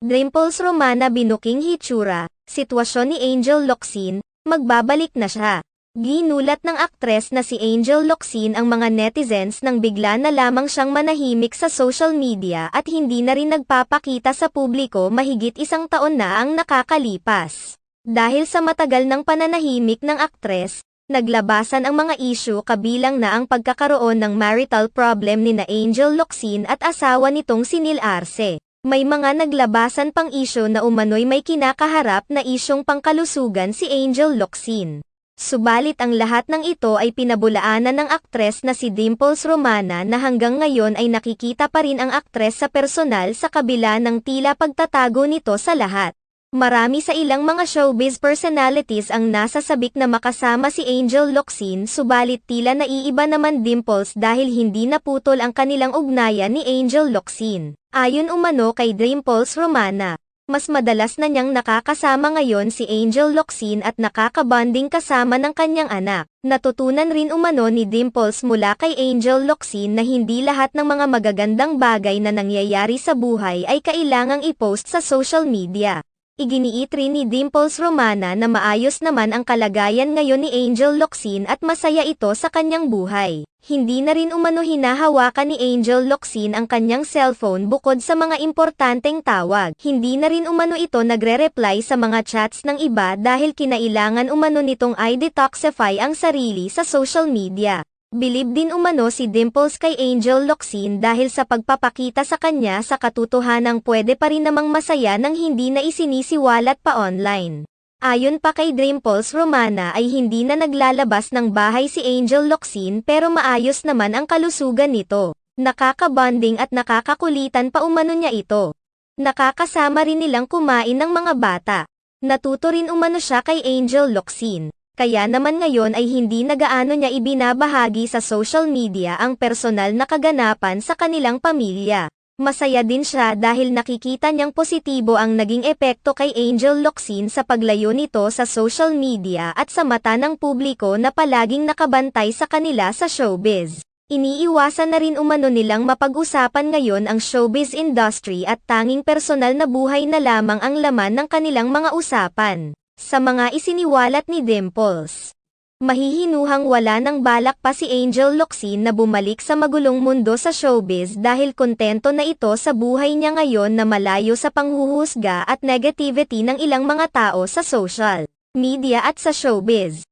Dimples Romana binuking hitsura, sitwasyon ni Angel Locsin, magbabalik na siya. Ginulat ng aktres na si Angel Locsin ang mga netizens nang bigla na lamang siyang manahimik sa social media at hindi na rin nagpapakita sa publiko mahigit 1 taon na ang nakakalipas. Dahil sa matagal ng pananahimik ng aktres, naglabasan ang mga issue kabilang na ang pagkakaroon ng marital problem ni na Angel Locsin at asawa nitong si Neil Arce. May mga naglabasan pang issue na umano'y may kinakaharap na isyong pangkalusugan si Angel Locsin. Subalit ang lahat ng ito ay pinabulaanan ng aktres na si Dimples Romana na hanggang ngayon ay nakikita pa rin ang aktres sa personal sa kabila ng tila pagtatago nito sa lahat. Marami sa ilang mga showbiz personalities ang nasasabik na makasama si Angel Locsin subalit tila naiiba naman Dimples dahil hindi naputol ang kanilang ugnayan ni Angel Locsin. Ayon umano kay Dimples Romana, mas madalas na niyang nakakasama ngayon si Angel Locsin at nakakabanding kasama ng kanyang anak. Natutunan rin umano ni Dimples mula kay Angel Locsin na hindi lahat ng mga magagandang bagay na nangyayari sa buhay ay kailangang i-post sa social media. Iginiit rin ni Dimples Romana na maayos naman ang kalagayan ngayon ni Angel Locsin at masaya ito sa kanyang buhay. Hindi na rin umano hinahawakan ni Angel Locsin ang kanyang cellphone bukod sa mga importanteng tawag. Hindi na rin umano ito nagre-reply sa mga chats ng iba dahil kinailangan umano nitong i-detoxify ang sarili sa social media. Bilib din umano si Dimples kay Angel Locsin dahil sa pagpapakita sa kanya sa katotohanang pwede pa rin namang masaya nang hindi na isinisiwalat pa online. Ayon pa kay Dimples Romana ay hindi na naglalabas ng bahay si Angel Locsin pero maayos naman ang kalusugan nito. Nakakabonding at nakakakulitan pa umano niya ito. Nakakasama rin nilang kumain ng mga bata. Natuto rin umano siya kay Angel Locsin. Kaya naman ngayon ay hindi na gaano niya ibinabahagi sa social media ang personal na kaganapan sa kanilang pamilya. Masaya din siya dahil nakikita niyang positibo ang naging epekto kay Angel Locsin sa paglayo nito sa social media at sa mata ng publiko na palaging nakabantay sa kanila sa showbiz. Iniiwasan na rin umano nilang mapag-usapan ngayon ang showbiz industry at tanging personal na buhay na lamang ang laman ng kanilang mga usapan. Sa mga isiniwalat ni Dimples, mahihinuhang wala nang balak pa si Angel Locsin na bumalik sa magulong mundo sa showbiz dahil kontento na ito sa buhay niya ngayon na malayo sa panghuhusga at negativity ng ilang mga tao sa social media at sa showbiz.